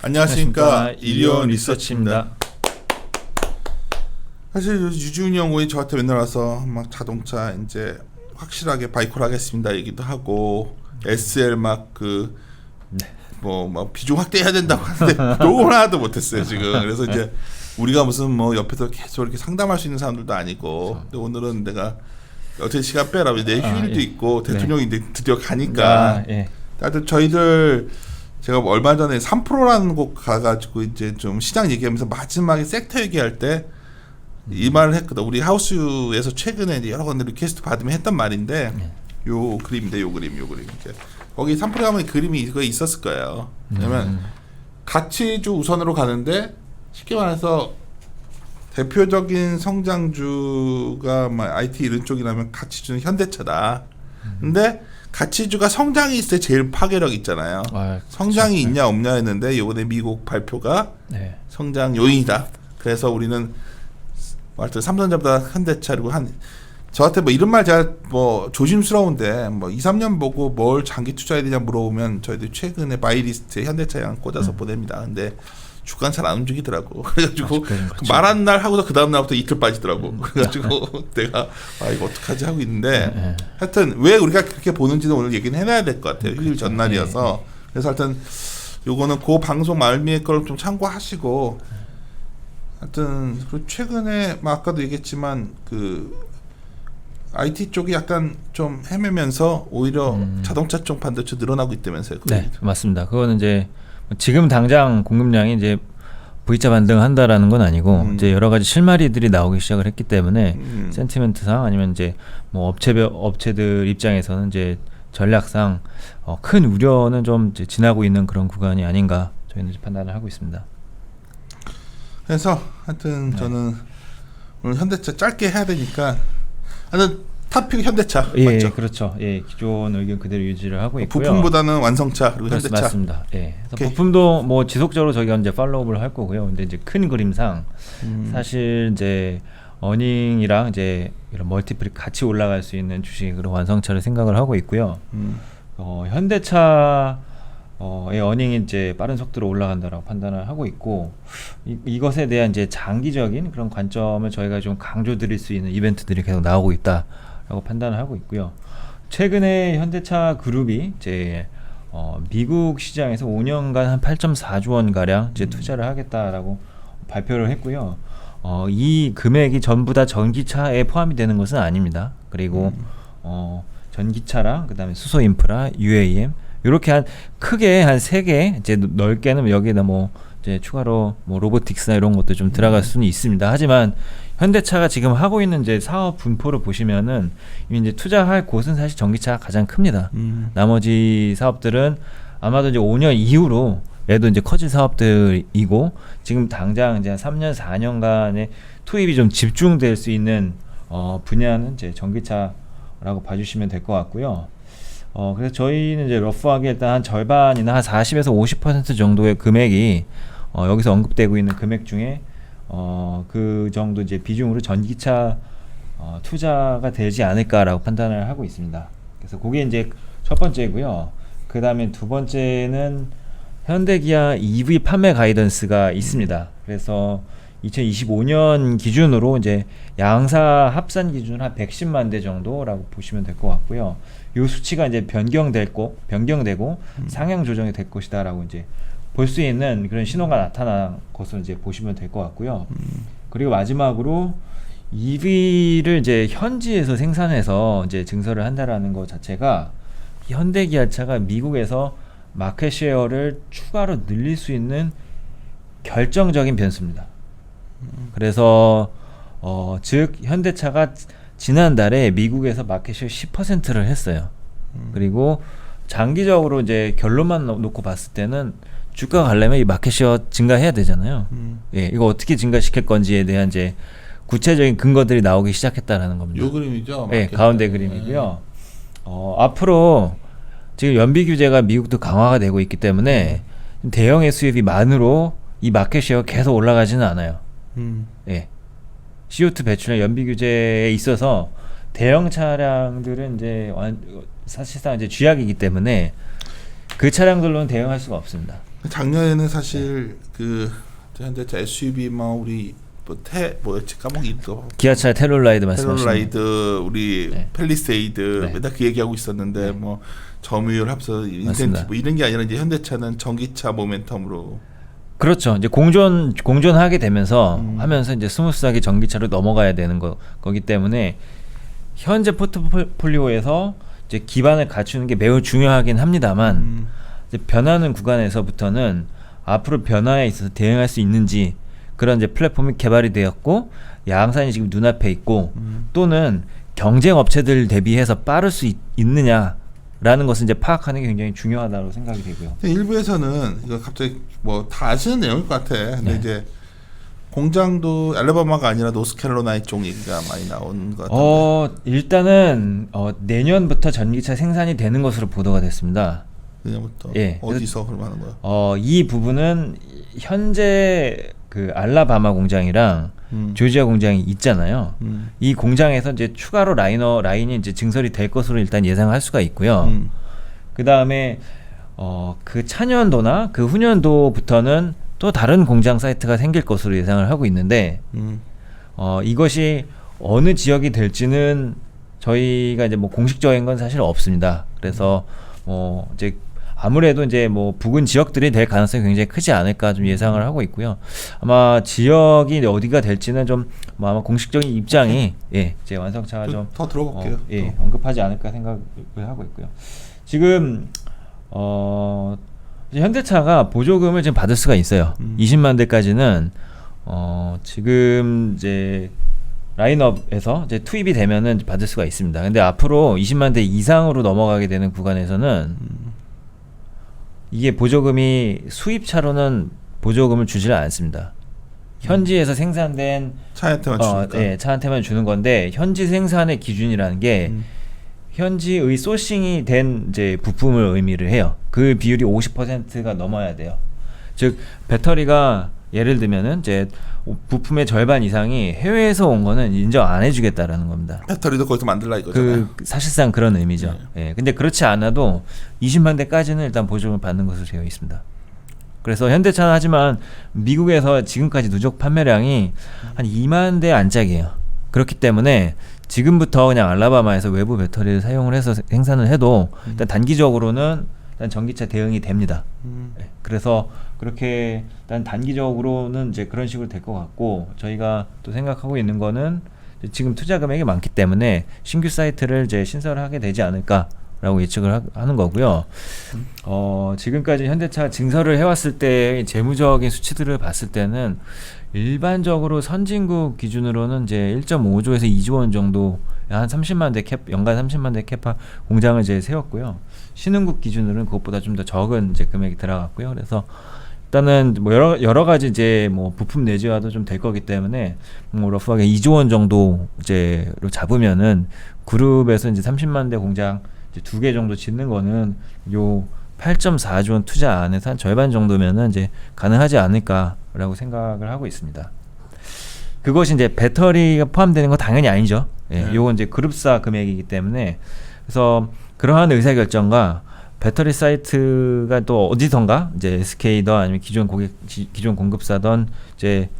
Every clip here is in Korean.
안녕하십니까. 이리온 리서치입니다. 사실 유지훈이 형이 저한테 맨날 와서 막 자동차 이제 확실하게 바이콜 하겠습니다 얘기도 하고 SL 막 막 비중 확대해야 된다고 하는데 녹음을 하나도 못했어요 지금. 그래서 이제 우리가 무슨 뭐 옆에서 계속 이렇게 상담할 수 있는 사람들도 아니고, 근데 오늘은 내가 어떻게 시간 빼라고 내 휴일도 있고 대통령이 이제 드디어 가니까. 하여튼 저희들 제가 얼마 전에 3프로라는 곳 가가지고 이제 좀 시장 얘기하면서 마지막에 섹터 얘기할 때 이 말을 했거든. 우리 하우스에서 최근에 이제 여러 건들 리퀘스트 받으면 했단 말인데, 요 그림인데 요 그림 이제 거기 3프로 가면 그림이 이거 있었을 거예요. 왜냐면 가치주 우선으로 가는데 쉽게 말해서 대표적인 성장주가 막 IT 이런 쪽이라면 가치주는 현대차다. 근데 가치주가 성장이 있을 때 제일 파괴력 있잖아요. 성장이 있냐 없냐 했는데 이번에 미국 발표가 성장 요인이다. 그래서 우리는 하여튼 삼성전자보다 현대차리고 저한테 뭐 이런 말 제가 뭐 조심스러운데 뭐 2, 3년 보고 뭘 장기 투자해야 되냐 물어보면 저희들 최근에 바이리스트에 현대차랑 꽂아서 보냅니다. 근데 주가는 잘 안 움직이더라고. 그래가지고 말한 날 하고서 그 다음 날부터 이틀 빠지더라고. 그래가지고 내가 이거 어떡하지 하고 있는데 하여튼 왜 우리가 그렇게 보는지는 오늘 얘기는 해놔야 될 것 같아요. 휴일 전날이어서. 그래서 하여튼 요거는 그 방송 말미에 걸 좀 참고하시고, 하여튼 최근에 아까도 얘기했지만 그 IT 쪽이 약간 좀 헤매면서 오히려 자동차 쪽 반도체 늘어나고 있다면서요. 네, 맞습니다. 그거는 이제 지금 당장 공급량이 이제 V자 반등한다라는 건 아니고 이제 여러 가지 실마리들이 나오기 시작을 했기 때문에 센티멘트상 아니면 이제 뭐 업체들 입장에서는 이제 전략상 큰 우려는 좀 이제 지나고 있는 그런 구간이 아닌가 저희는 이제 판단을 하고 있습니다. 그래서 하여튼 저는 오늘 현대차 짧게 해야 되니까 하여튼 탑픽 현대차 맞죠? 그렇죠. 기존 의견 그대로 유지를 하고 있고요. 부품보다는 완성차 그리고 현대차. 맞습니다. 그래서 부품도 뭐 지속적으로 저희가 이제 팔로우업을 할 거고요. 근데 이제 큰 그림상 사실 이제 어닝이랑 이제 이런 멀티플이 같이 올라갈 수 있는 주식으로 완성차를 생각을 하고 있고요. 현대차 의 어닝이 이제 빠른 속도로 올라간다라고 판단을 하고 있고, 이것에 대한 이제 장기적인 그런 관점을 저희가 좀 강조드릴 수 있는 이벤트들이 계속 나오고 있다라고 판단을 하고 있고요. 최근에 현대차 그룹이 이제 미국 시장에서 5년간 한 8.4조 원 가량 이제 투자를 하겠다라고 발표를 했고요. 이 금액이 전부 다 전기차에 포함이 되는 것은 아닙니다. 그리고 전기차랑 그다음에 수소 인프라, UAM 이렇게 크게 한 3개, 이제 넓게는 여기에다 뭐 이제 추가로 뭐 로보틱스나 이런 것도 좀 들어갈 수는 있습니다. 하지만 현대차가 지금 하고 있는 이제 사업 분포를 보시면은 이제 투자할 곳은 사실 전기차가 가장 큽니다. 나머지 사업들은 아마도 이제 5년 이후로 얘도 이제 커질 사업들이고, 지금 당장 이제 3년, 4년간의 투입이 좀 집중될 수 있는 분야는 이제 전기차라고 봐주시면 될 것 같고요. 그래서 저희는 이제 러프하게 일단 한 절반이나 한 40에서 50% 정도의 금액이 여기서 언급되고 있는 금액 중에 그 정도 이제 비중으로 전기차 투자가 되지 않을까라고 판단을 하고 있습니다. 그래서 그게 이제 첫 번째고요. 그 다음에 두 번째는 현대기아 EV 판매 가이던스가 있습니다. 그래서 2025년 기준으로 이제 양사 합산 기준 한 110만 대 정도라고 보시면 될 것 같고요. 이 수치가 이제 변경되고 상향 조정이 될 것이다라고 이제 볼 수 있는 그런 신호가 나타난 것으로 이제 보시면 될 것 같고요. 그리고 마지막으로 EV를 이제 현지에서 생산해서 이제 증설을 한다라는 것 자체가 현대기아차가 미국에서 마켓 쉐어를 추가로 늘릴 수 있는 결정적인 변수입니다. 그래서 즉 현대차가 지난달에 미국에서 마켓쉐어 10%를 했어요. 그리고 장기적으로 이제 결론만 놓고 봤을 때는 주가가 가려면 이 마켓쉐어 증가해야 되잖아요. 이거 어떻게 증가시킬 건지에 대한 이제 구체적인 근거들이 나오기 시작했다라는 겁니다. 요 그림이죠? 가운데 그림이고요. 앞으로 지금 연비 규제가 미국도 강화가 되고 있기 때문에 대형의 수입이 만으로 이 마켓쉐어 계속 올라가지는 않아요. CO2 배출량 연비 규제에 있어서 대형 차량들은 이제 사실상 이제 쥐약이기 때문에 그 차량들로는 대응할 수가 없습니다. 작년에는 사실 그 현대차 SUV 우리 뭐였지 까먹기 또 기아차 텔룰라이드 말씀하시는 텔룰라이드 우리 네. 팰리세이드 네. 맨날 그 얘기하고 있었는데 뭐 점유율 합서 인센티브 이런 게 아니라 이제 현대차는 전기차 모멘텀으로 그렇죠. 이제 공존하게 되면서 하면서 이제 스무스하게 전기차로 넘어가야 되는 거기 때문에 현재 포트폴리오에서 이제 기반을 갖추는 게 매우 중요하긴 합니다만 이제 변하는 구간에서부터는 앞으로 변화에 있어서 대응할 수 있는지 그런 이제 플랫폼이 개발이 되었고 양산이 지금 눈앞에 있고 또는 경쟁 업체들 대비해서 빠를 수 있느냐라는 것을 이제 파악하는 게 굉장히 중요하다고 생각이 되고요. 일부에서는 이거 갑자기 뭐 다 아시는 내용일 것 같아. 근데 네. 이제 공장도 알라바마가 아니라 노스캐롤라이나 쪽 얘기가 많이 나온 것 같은데. 일단은 내년부터 전기차 생산이 되는 것으로 보도가 됐습니다. 내년부터 예. 어디서 그럼 하는 거야? 이 부분은 현재 그 알라바마 공장이랑 조지아 공장이 있잖아요. 이 공장에서 이제 추가로 라인이 이제 증설이 될 것으로 일단 예상할 수가 있고요. 그 다음에 그 차년도나 그 후년도부터는 또 다른 공장 사이트가 생길 것으로 예상을 하고 있는데 이것이 어느 지역이 될지는 저희가 이제 뭐 공식적인 건 사실 없습니다. 그래서 이제 아무래도 이제 뭐 부근 지역들이 될 가능성이 굉장히 크지 않을까 좀 예상을 하고 있고요. 아마 지역이 어디가 될지는 좀 뭐 아마 공식적인 입장이 이제 완성차가 좀 더 들어볼게요. 언급하지 않을까 생각을 하고 있고요. 지금 이제 현대차가 보조금을 지금 받을 수가 있어요. 20만 대까지는 지금 이제 라인업에서 이제 투입이 되면은 받을 수가 있습니다. 근데 앞으로 20만 대 이상으로 넘어가게 되는 구간에서는 이게 보조금이 수입차로는 보조금을 주지를 않습니다. 현지에서 생산된 차한테만 주니까. 차한테만 주는 건데 현지 생산의 기준이라는 게 현지의 소싱이 된 이제 부품을 의미를 해요. 그 비율이 50%가 넘어야 돼요. 즉 배터리가 예를 들면은 이제 부품의 절반 이상이 해외에서 온 거는 인정 안 해주겠다라는 겁니다. 배터리도 거기서 만들라 이거잖아요. 사실상 그런 의미죠. 근데 그렇지 않아도 20만 대까지는 일단 보조금을 받는 것으로 되어 있습니다. 그래서 현대차는 하지만 미국에서 지금까지 누적 판매량이 한 2만 대 안짝이에요. 그렇기 때문에 지금부터 그냥 알라바마에서 외부 배터리를 사용을 해서 생산을 해도 일단 단기적으로는 일단 전기차 대응이 됩니다. 그래서 그렇게 일단 단기적으로는 이제 그런 식으로 될 것 같고 저희가 또 생각하고 있는 거는 지금 투자 금액이 많기 때문에 신규 사이트를 이제 신설하게 되지 않을까라고 예측을 하는 거고요. 지금까지 현대차 증설을 해왔을 때 재무적인 수치들을 봤을 때는 일반적으로 선진국 기준으로는 이제 1.5조에서 2조 원 정도 한 30만 대 연간 30만 대 캐파 공장을 이제 세웠고요. 신흥국 기준으로는 그것보다 좀 더 적은 이제 금액이 들어갔고요. 그래서 일단은 뭐 여러 가지 이제 뭐 부품 내재화도 좀 될 거기 때문에 뭐 러프하게 2조 원 정도 이제로 잡으면은 그룹에서 이제 30만 대 공장 이제 2개 정도 짓는 거는 요 8.4조 원 투자 안에서 한 절반 정도면은 이제 가능하지 않을까라고 생각을 하고 있습니다. 그것이 이제 배터리가 포함되는 건 당연히 아니죠. 요건 이제 그룹사 금액이기 때문에 그래서 그러한 의사결정과 배터리 사이트가 또 어디선가 이제 SK든 아니면 기존 공급사든 이제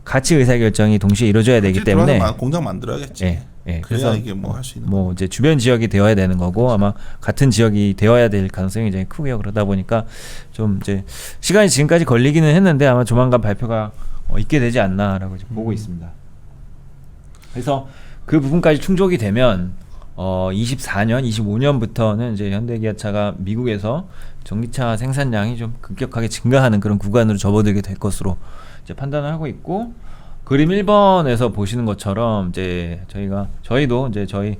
같이 의사결정이 동시에 이루어져야 되기 때문에 공장 만들어야겠지. 그래서 이게 뭐 할 수 있는 뭐 이제 주변 지역이 되어야 되는 거고 아마 같은 지역이 되어야 될 가능성이 굉장히 크고요. 그러다 보니까 좀 이제 시간이 지금까지 걸리기는 했는데 아마 조만간 발표가 있게 되지 않나라고 이제 보고 있습니다. 그래서 그 부분까지 충족이 되면 24년, 25년부터는 이제 현대기아차가 미국에서 전기차 생산량이 좀 급격하게 증가하는 그런 구간으로 접어들게 될 것으로 이제 판단을 하고 있고 그림 1번에서 보시는 것처럼 이제 저희도 이제 저희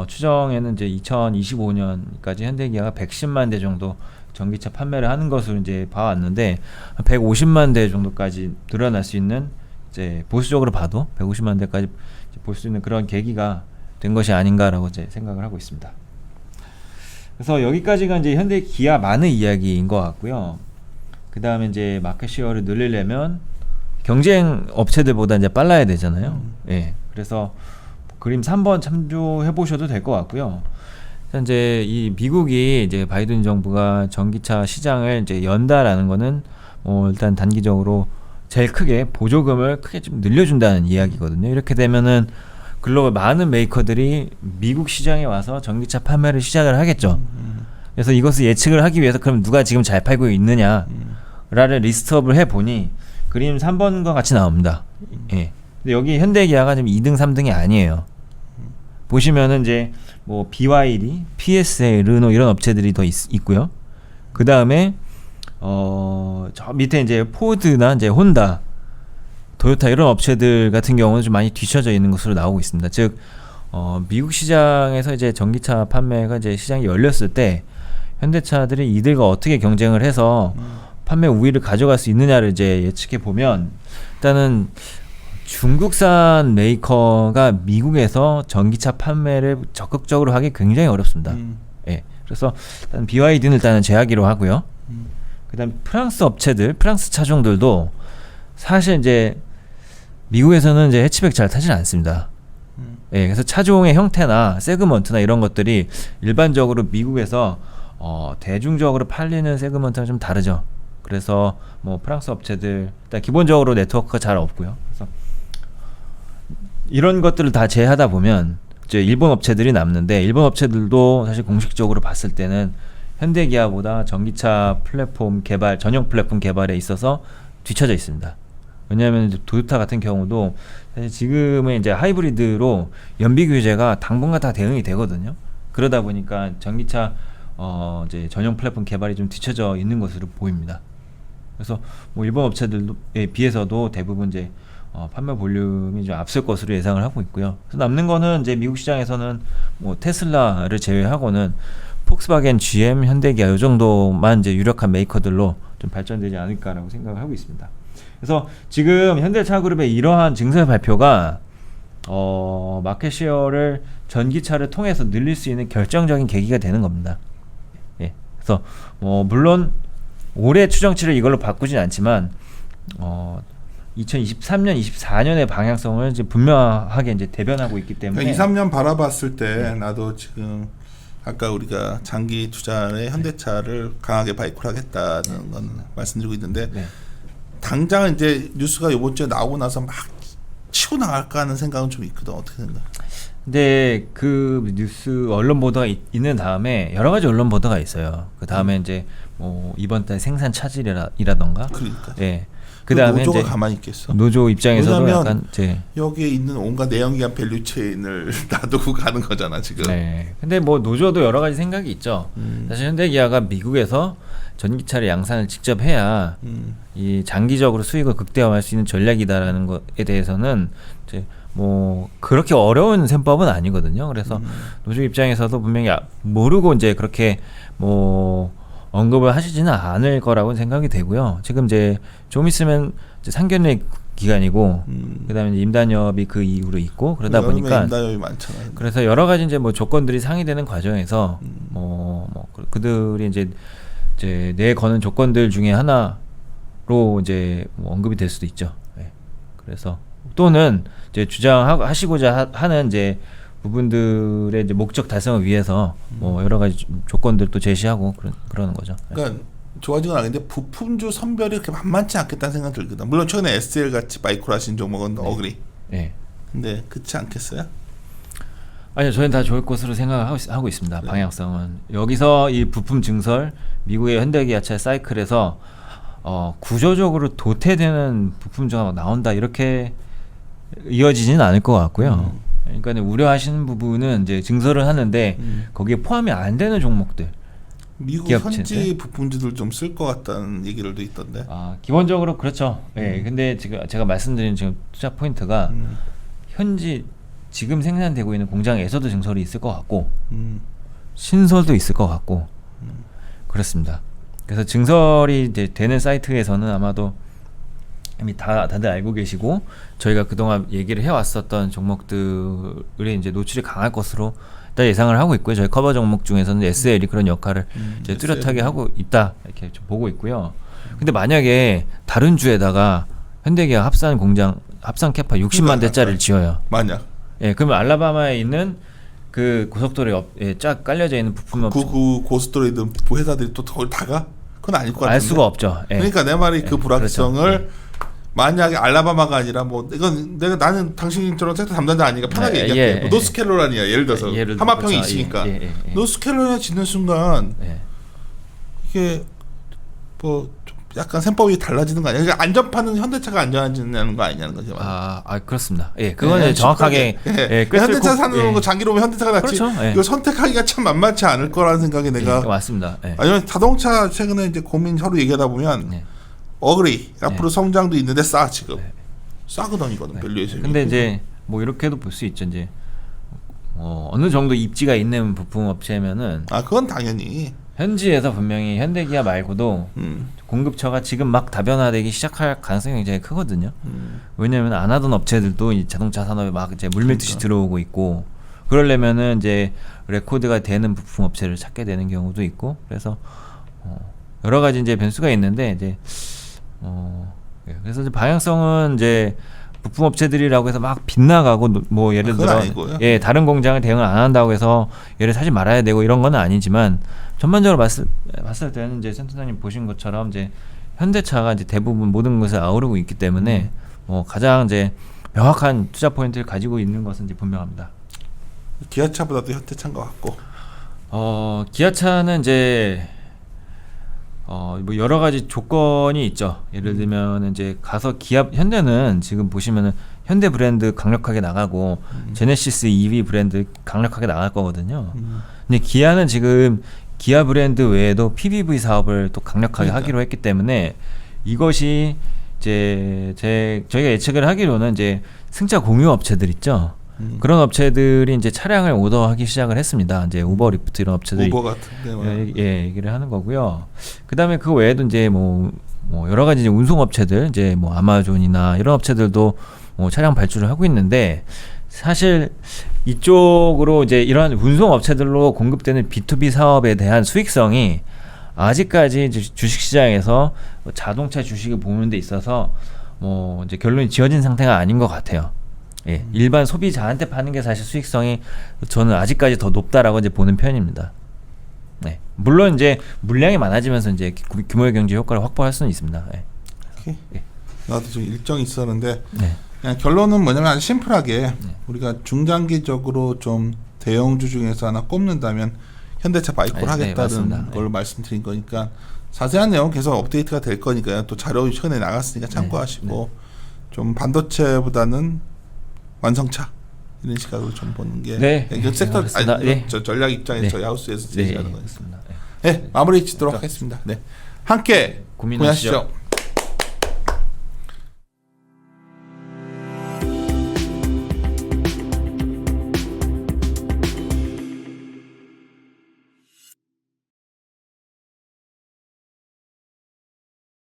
추정에는 이제 2025년까지 현대기아가 110만 대 정도 전기차 판매를 하는 것으로 이제 봐왔는데 150만 대 정도까지 늘어날 수 있는 이제 보수적으로 봐도 150만 대까지 볼 수 있는 그런 계기가 된 것이 아닌가라고 이제 생각을 하고 있습니다. 그래서 여기까지가 이제 현대 기아만의 이야기인 것 같고요. 그 다음에 이제 마켓 시어를 늘리려면 경쟁 업체들보다 이제 빨라야 되잖아요. 그래서 그림 3번 참조해 보셔도 될 것 같고요. 이제 이 미국이 이제 바이든 정부가 전기차 시장을 이제 연다라는 거는 일단 단기적으로 제일 크게 보조금을 크게 좀 늘려준다는 이야기거든요. 이렇게 되면은 글로벌 많은 메이커들이 미국 시장에 와서 전기차 판매를 시작을 하겠죠. 그래서 이것을 예측을 하기 위해서 그럼 누가 지금 잘 팔고 있느냐라는 리스트업을 해보니 그림 3번과 같이 나옵니다. 예. 근데 여기 현대기아가 지금 2등, 3등이 아니에요. 보시면은 이제 뭐 BYD, PSA, 르노 이런 업체들이 더 있고요. 그 다음에 저 밑에 이제 포드나 이제 혼다, 도요타 이런 업체들 같은 경우는 좀 많이 뒤쳐져 있는 것으로 나오고 있습니다. 즉 미국 시장에서 이제 전기차 판매가 이제 시장이 열렸을 때 현대차들이 이들과 어떻게 경쟁을 해서 판매 우위를 가져갈 수 있느냐를 이제 예측해 보면 일단은 중국산 메이커가 미국에서 전기차 판매를 적극적으로 하기 굉장히 어렵습니다. 예. 그래서 일단 BYD는 일단은 제하기로 하고요. 그다음 프랑스 업체들, 프랑스 차종들도 사실 이제 미국에서는 이제 해치백 잘 타질 않습니다. 예, 그래서 차종의 형태나 세그먼트나 이런 것들이 일반적으로 미국에서 대중적으로 팔리는 세그먼트랑 좀 다르죠. 그래서 뭐 프랑스 업체들 일단 기본적으로 네트워크가 잘 없고요. 그래서 이런 것들을 다 제외하다 보면 이제 일본 업체들이 남는데 일본 업체들도 사실 공식적으로 봤을 때는 현대기아보다 전기차 플랫폼 개발, 전용 플랫폼 개발에 있어서 뒤처져 있습니다. 왜냐하면 이제 도요타 같은 경우도 사실 지금은 이제 하이브리드로 연비 규제가 당분간 다 대응이 되거든요. 그러다 보니까 전기차 이제 전용 플랫폼 개발이 좀 뒤처져 있는 것으로 보입니다. 그래서 뭐 일본 업체들에 비해서도 대부분 이제 판매 볼륨이 좀 앞설 것으로 예상을 하고 있고요. 그래서 남는 거는 이제 미국 시장에서는 뭐 테슬라를 제외하고는 폭스바겐, GM, 현대기아 이 정도만 이제 유력한 메이커들로 좀 발전되지 않을까라고 생각을 하고 있습니다. 그래서 지금 현대차그룹의 이러한 증설 발표가 마켓시어를 전기차를 통해서 늘릴 수 있는 결정적인 계기가 되는 겁니다. 예. 그래서 물론 올해 추정치를 이걸로 바꾸진 않지만 2023년, 24년의 방향성을 이제 분명하게 이제 대변하고 있기 때문에 2, 3년 바라봤을 때 나도 지금 아까 우리가 장기 투자의 현대차를 강하게 바이콜 하겠다는 건 말씀드리고 있는데 당장 이제 뉴스가 이번 주에 나오고 나서 막 치고 나갈까 하는 생각은 좀 있거든. 어떻게 생각해? 근데 그 뉴스 언론 보도가 있는 다음에 여러 가지 언론 보도가 있어요. 그 다음에 이제 뭐 이번 달 생산 차질이라던가. 그러니까. 예. 그 다음에 노조가 이제 가만히 있겠어. 노조 입장에서도 약간 여기에 있는 온갖 내연기관 밸류 체인을 놔두고 가는 거잖아 지금. 네. 근데 뭐 노조도 여러 가지 생각이 있죠. 사실 현대기아가 미국에서 전기차를 양산을 직접 해야 이 장기적으로 수익을 극대화할 수 있는 전략이다라는 것에 대해서는 이제 뭐 그렇게 어려운 셈법은 아니거든요. 그래서 노조 입장에서도 분명히 모르고 이제 그렇게 뭐 언급을 하시지는 않을 거라고 생각이 되고요. 지금 이제 좀 있으면 이제 상견례 기간이고 그다음에 임단협이 그 이후로 있고 그러다 보니까 임단협이 많잖아. 그래서 여러 가지 이제 뭐 조건들이 상의되는 과정에서 뭐 그들이 이제 내거는 조건들 중에 하나로 이제 뭐 언급이 될 수도 있죠. 네. 그래서 또는 이제 주장하시고자 하는 이제 부분들의 이제 목적 달성을 위해서 뭐 여러 가지 조건들도 제시하고 그러는 거죠. 그러니까 좋아지건 않은데 부품주 선별이 그렇게 만만치 않겠다는 생각 들거든. 물론 최근에 SL 같이 바이콜 하신 종목은 어그리. 네. 근데 그렇지 않겠어요? 아니요, 저희는 다 좋을 것으로 생각하고 있습니다. 네. 방향성은 여기서 이 부품 증설, 미국의 현대기아차 사이클에서 구조적으로 도태되는 부품주가 나온다 이렇게 이어지지는 않을 것 같고요. 그러니까 우려하시는 부분은 이제 증설을 하는데 거기에 포함이 안 되는 종목들. 미국 현지 부품주들 좀 쓸 것 같다는 얘기를 도 있던데. 기본적으로 그렇죠. 예. 근데 지금 제가 말씀드린 지금 투자 포인트가 현지 지금 생산되고 있는 공장에서도 증설이 있을 것 같고 신설도 있을 것 같고 그렇습니다. 그래서 증설이 이제 되는 사이트에서는 아마도 이미 다들 알고 계시고 저희가 그동안 얘기를 해왔었던 종목들이 이제 노출이 강할 것으로 일단 예상을 하고 있고요. 저희 커버 종목 중에서는 SL이 그런 역할을 이제 뚜렷하게 하고 있다 이렇게 좀 보고 있고요. 근데 만약에 다른 주에다가 현대기아 합산 공장 합산 캐파 60만 대짜리를 지어요. 만약. 예, 그러면 알라바마에 있는 그 고속도로에 쫙 깔려져 있는 부품 업체 그 고속도로에 있는 회사들이 또 거기 다가? 그건 아닐 것 같은데. 알 수가 없죠. 예. 그러니까 내 말이 그 불확실성을 그렇죠. 만약에 알라바마가 아니라 뭐 이건 나는 당신처럼 섹터 담당자 아니니까 편하게 예, 얘기할게. 예, 뭐 노스캐롤라이나 예를 들어서 예를 들어, 하마평이 그렇죠. 있으니까 예. 노스캐롤라이나 짓는 순간 예. 이게 뭐 좀 약간 셈법이 달라지는 거 아니야? 그러니까 안전판은 현대차가 안전하지는 거 아니냐는 거죠. 그렇습니다. 예, 그거는 정확하게 현대차 사는 거 장기로 보면 현대차가 낫지. 그렇죠. 예. 이거 선택하기가 참 만만치 않을 거라는 생각이 내가. 맞습니다. 예. 아니면 자동차 최근에 이제 고민 서로 얘기하다 보면 예. 어그리 앞으로 성장도 있는데 싸 지금 네. 싸거든 이거는 밸류에이션이. 근데 이제 뭐 이렇게도 볼 수 있죠. 이제 어느 정도 입지가 있는 부품 업체면은 그건 당연히. 현지에서 분명히 현대기아 말고도 공급처가 지금 막 다변화되기 시작할 가능성이 굉장히 크거든요. 왜냐하면 안 하던 업체들도 이 자동차 산업에 막 이제 물밀듯이 들어오고 있고, 그러려면은 이제 레코드가 되는 부품 업체를 찾게 되는 경우도 있고, 그래서 여러 가지 이제 변수가 있는데 이제 그래서 이제 방향성은 이제 부품 업체들이라고 해서 막 빗나가고 뭐 예를 그건 들어 아니고요. 다른 공장을 대응을 안 한다고 해서 얘를 사지 말아야 되고 이런 건 아니지만, 전반적으로 봤을 때는 이제 센터장님 보신 것처럼 이제 현대차가 이제 대부분 모든 것을 아우르고 있기 때문에 가장 이제 명확한 투자 포인트를 가지고 있는 것은 이제 분명합니다. 기아차보다도 현대차인 것 같고. 기아차는 이제 뭐 여러 가지 조건이 있죠. 예를 들면 이제 가서 현대는 지금 보시면은 현대 브랜드 강력하게 나가고 제네시스 EV 브랜드 강력하게 나갈 거거든요. 근데 기아는 지금 기아 브랜드 외에도 PBV 사업을 또 강력하게 하기로 했기 때문에 이것이 이제 저희가 예측을 하기로는 이제 승차 공유 업체들 있죠. 그런 업체들이 이제 차량을 오더하기 시작을 했습니다. 이제 우버, 리프트 이런 업체들이 우버 같은데 얘기를 하는 거고요. 그다음에 그 외에도 이제 뭐 여러 가지 이제 운송 업체들, 이제 뭐 아마존이나 이런 업체들도 차량 발주를 하고 있는데, 사실 이쪽으로 이제 이런 운송 업체들로 공급되는 B2B 사업에 대한 수익성이 아직까지 이제 주식시장에서 자동차 주식을 보는 데 있어서 뭐 이제 결론이 지어진 상태가 아닌 것 같아요. 예, 일반 소비자한테 파는 게 사실 수익성이 저는 아직까지 더 높다라고 이제 보는 편입니다. 네, 물론 이제 물량이 많아지면서 이제 규모의 경제 효과를 확보할 수는 있습니다. 예. 오케이. 나도 좀 일정이 있었는데 네. 그냥 결론은 뭐냐면 아주 심플하게 우리가 중장기적으로 좀 대형주 중에서 하나 꼽는다면 현대차 바이콜 하겠다는 걸로 말씀드린 거니까, 자세한 내용 계속 업데이트가 될 거니까요. 또 자료 최근에 나갔으니까 참고하시고 좀 반도체보다는 완성차 이런 시각으로 좀 보는 게 이건 섹터 저 전략 입장에서 저희 하우스에서 제시하는 거였습니다. 마무리 짓도록 하겠습니다. 함께 고민하시죠.